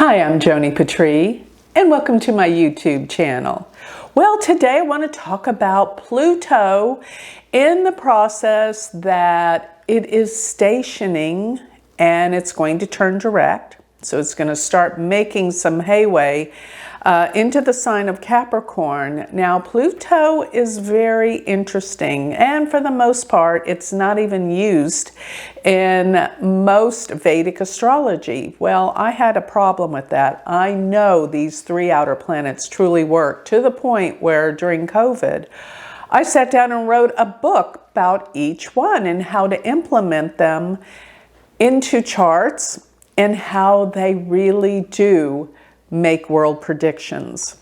Hi, I'm Joni Patry, and welcome to my YouTube channel. Well, today I want to talk about Pluto in the process that it is stationing and it's going to turn direct. So it's going to start making some headway into the sign of Capricorn. Now, Pluto is very interesting, and for the most part, it's not even used in most Vedic astrology. Well, I had a problem with that. I know these three outer planets truly work, to the point where during COVID, I sat down and wrote a book about each one and how to implement them into charts and how they really do make world predictions.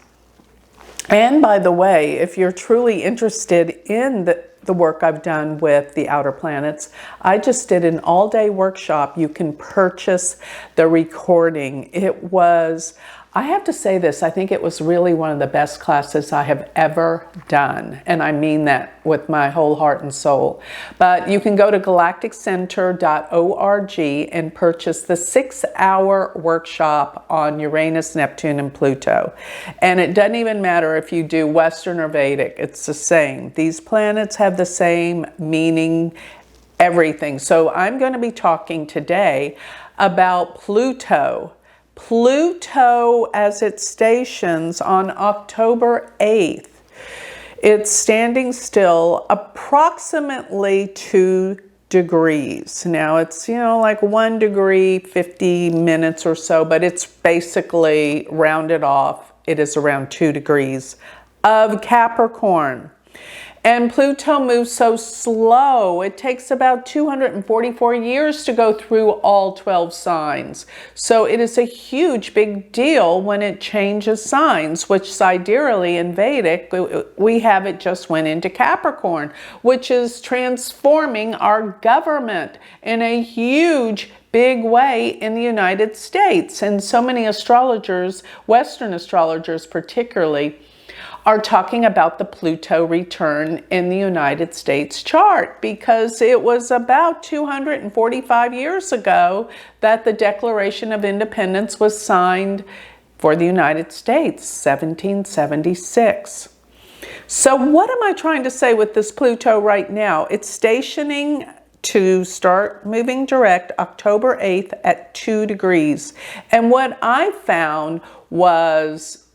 And by the way, if you're truly interested in the work I've done with the outer planets, I just did an all-day workshop. You can purchase the recording. It was, I have to say this, I think it was really one of the best classes I have ever done. And I mean that with my whole heart and soul. But you can go to galacticcenter.org and purchase the 6-hour workshop on Uranus, Neptune, and Pluto. And it doesn't even matter if you do Western or Vedic, it's the same. These planets have the same meaning, everything. So I'm going to be talking today about Pluto. Pluto as it stations on October 8th. It's standing still approximately 2 degrees. Now it's, like 1 degree, 50 minutes or so, but it's basically rounded off. It is around 2 degrees of Capricorn. And Pluto moves so slow, it takes about 244 years to go through all 12 signs. So it is a huge, big deal when it changes signs, which sidereally in Vedic, we have it just went into Capricorn, which is transforming our government in a huge, big way in the United States. And so many astrologers, Western astrologers particularly, are talking about the Pluto return in the United States chart, because it was about 245 years ago that the Declaration of Independence was signed for the United States, 1776. So what am I trying to say with this Pluto right now? It's stationing to start moving direct October 8th at 2 degrees. And what I found was,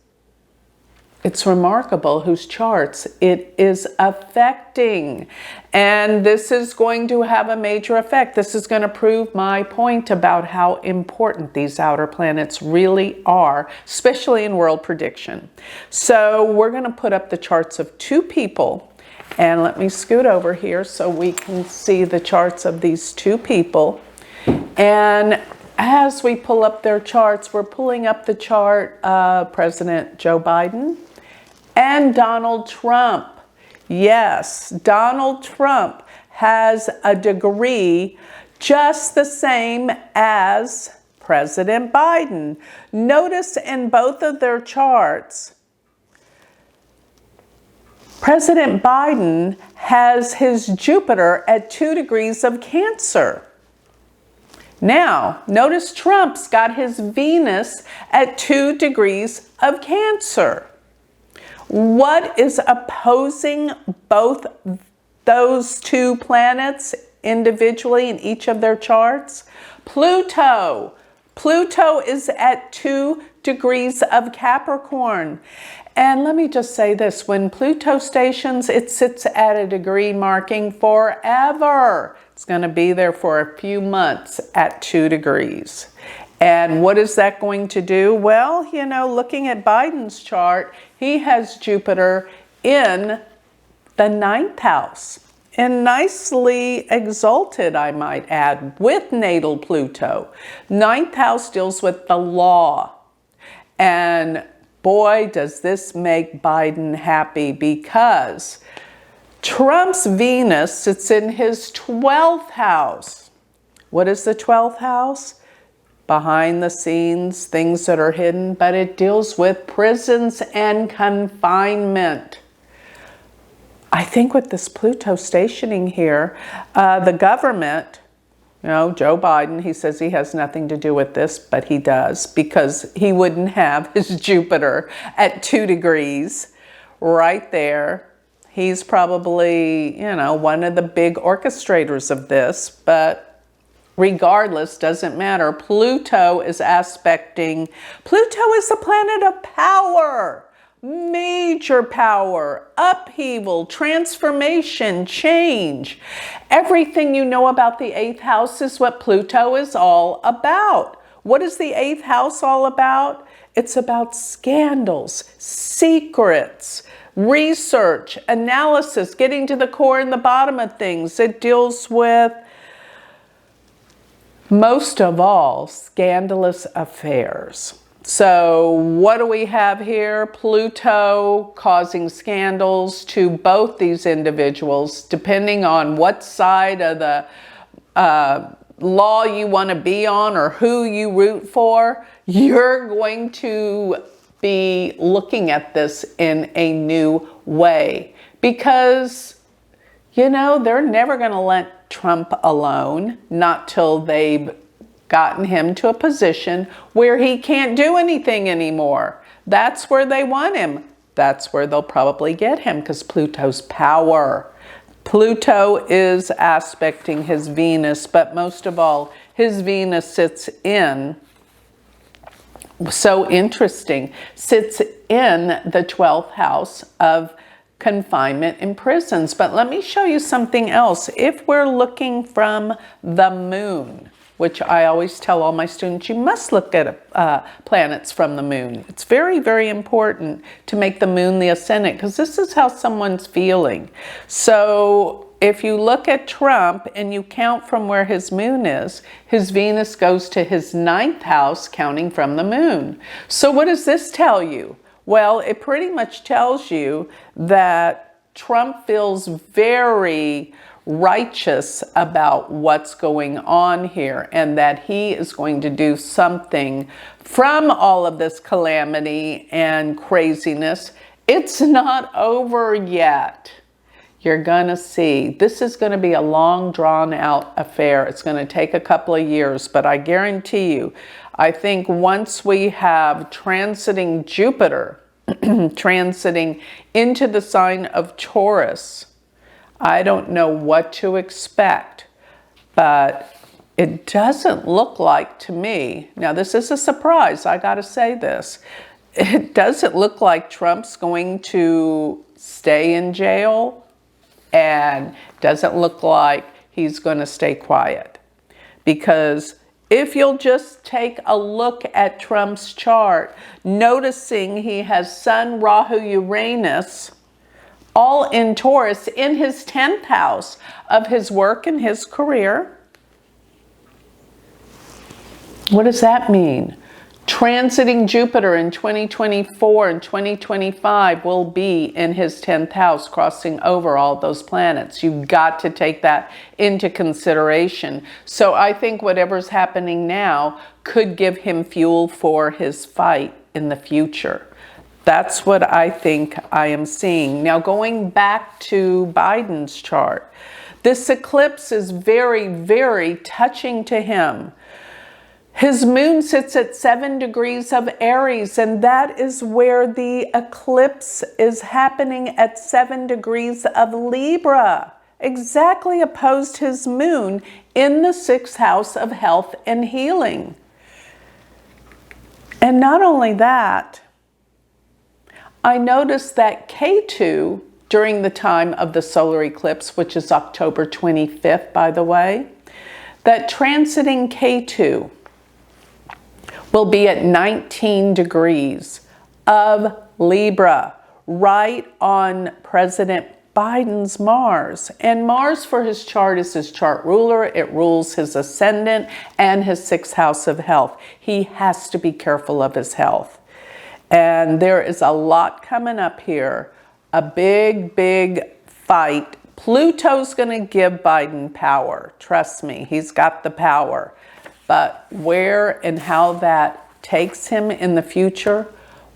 it's remarkable whose charts it is affecting. And this is going to have a major effect. This is going to prove my point about how important these outer planets really are, especially in world prediction. So we're going to put up the charts of 2 people. And let me scoot over here so we can see the charts of these 2 people. And as we pull up their charts, we're pulling up the chart of President Joe Biden and Donald Trump. Yes, Donald Trump has a degree just the same as President Biden. Notice in both of their charts, President Biden has his Jupiter at 2 degrees of Cancer. Now, notice Trump's got his Venus at 2 degrees of Cancer. What is opposing both those 2 planets individually in each of their charts? Pluto. Pluto is at 2 degrees of Capricorn. And let me just say this, when Pluto stations, it sits at a degree marking forever. It's going to be there for a few months at 2 degrees. And what is that going to do? Well, looking at Biden's chart, he has Jupiter in the 9th house. And nicely exalted, I might add, with natal Pluto. 9th house deals with the law. And boy, does this make Biden happy, because Trump's Venus sits in his 12th house. What is the 12th house? Behind the scenes, things that are hidden, but it deals with prisons and confinement. I think with this Pluto stationing here, the government You know, Joe Biden, he says he has nothing to do with this, but he does, because he wouldn't have his Jupiter at 2 degrees right there. He's probably, you know, one of the big orchestrators of this, but regardless, doesn't matter. Pluto is aspecting. Pluto is the planet of power. Major power, upheaval, transformation, change. Everything you know about the 8th house is what Pluto is all about. What is the 8th house all about? It's about scandals, secrets, research, analysis, getting to the core and the bottom of things. It deals with, most of all, scandalous affairs. So what do we have here? Pluto causing scandals to both these individuals, depending on what side of the law you want to be on or who you root for. You're going to be looking at this in a new way, because, you know, they're never going to let Trump alone, not till they've gotten him to a position where he can't do anything anymore. That's where they want him. That's where they'll probably get him, because Pluto's power. Pluto is aspecting his Venus, but most of all, his Venus sits in, so interesting, sits in the 12th house of confinement in prisons. But let me show you something else. If we're looking from the moon, which I always tell all my students, you must look at planets from the moon. It's very, very important to make the moon the ascendant, because this is how someone's feeling. So if you look at Trump and you count from where his moon is, his Venus goes to his 9th house, counting from the moon. So what does this tell you? Well, it pretty much tells you that Trump feels very righteous about what's going on here, and that he is going to do something from all of this calamity and craziness. It's not over yet. You're gonna see. This is gonna be a long, drawn out affair. It's gonna take a couple of years, but I guarantee you, I think once we have transiting Jupiter, transiting into the sign of Taurus, I don't know what to expect, but it doesn't look like to me, now this is a surprise, I gotta say this, it doesn't look like Trump's going to stay in jail, and doesn't look like he's going to stay quiet. Because if you'll just take a look at Trump's chart, noticing he has Sun, Rahu, Uranus, all in Taurus, in his 10th house of his work and his career. What does that mean? Transiting Jupiter in 2024 and 2025 will be in his 10th house, crossing over all those planets. You've got to take that into consideration. So I think whatever's happening now could give him fuel for his fight in the future. That's what I think I am seeing. Now, going back to Biden's chart, this eclipse is very, very touching to him. His moon sits at 7 degrees of Aries, and that is where the eclipse is happening, at 7 degrees of Libra, exactly opposed his moon in the 6th house of health and healing. And not only that, I noticed that K2, during the time of the solar eclipse, which is October 25th, by the way, that transiting K2 will be at 19 degrees of Libra, right on President Biden's Mars. And Mars for his chart is his chart ruler. It rules his ascendant and his 6th house of health. He has to be careful of his health. And there is a lot coming up here, a big, big fight. Pluto's going to give Biden power. Trust me, he's got the power. But where and how that takes him in the future,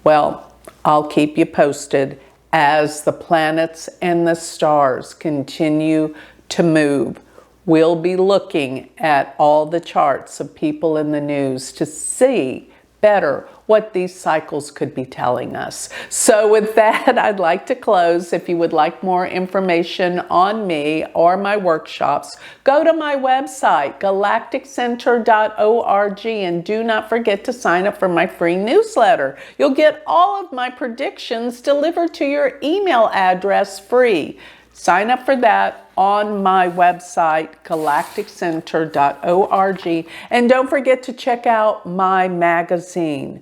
well, I'll keep you posted as the planets and the stars continue to move. we'll be looking at all the charts of people in the news to see better what these cycles could be telling us. So with that, I'd like to close. If you would like more information on me or my workshops, go to my website, galacticcenter.org, and do not forget to sign up for my free newsletter. You'll get all of my predictions delivered to your email address free. Sign up for that on my website, galacticcenter.org. And don't forget to check out my magazine.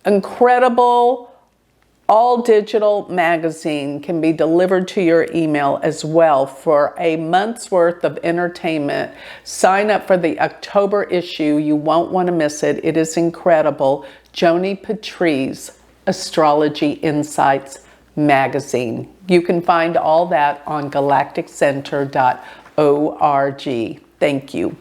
Incredible, all-digital magazine can be delivered to your email as well for a month's worth of entertainment. Sign up for the October issue. You won't want to miss it. It is incredible. Joni Patry's Astrology Insights magazine. You can find all that on galacticcenter.org. Thank you.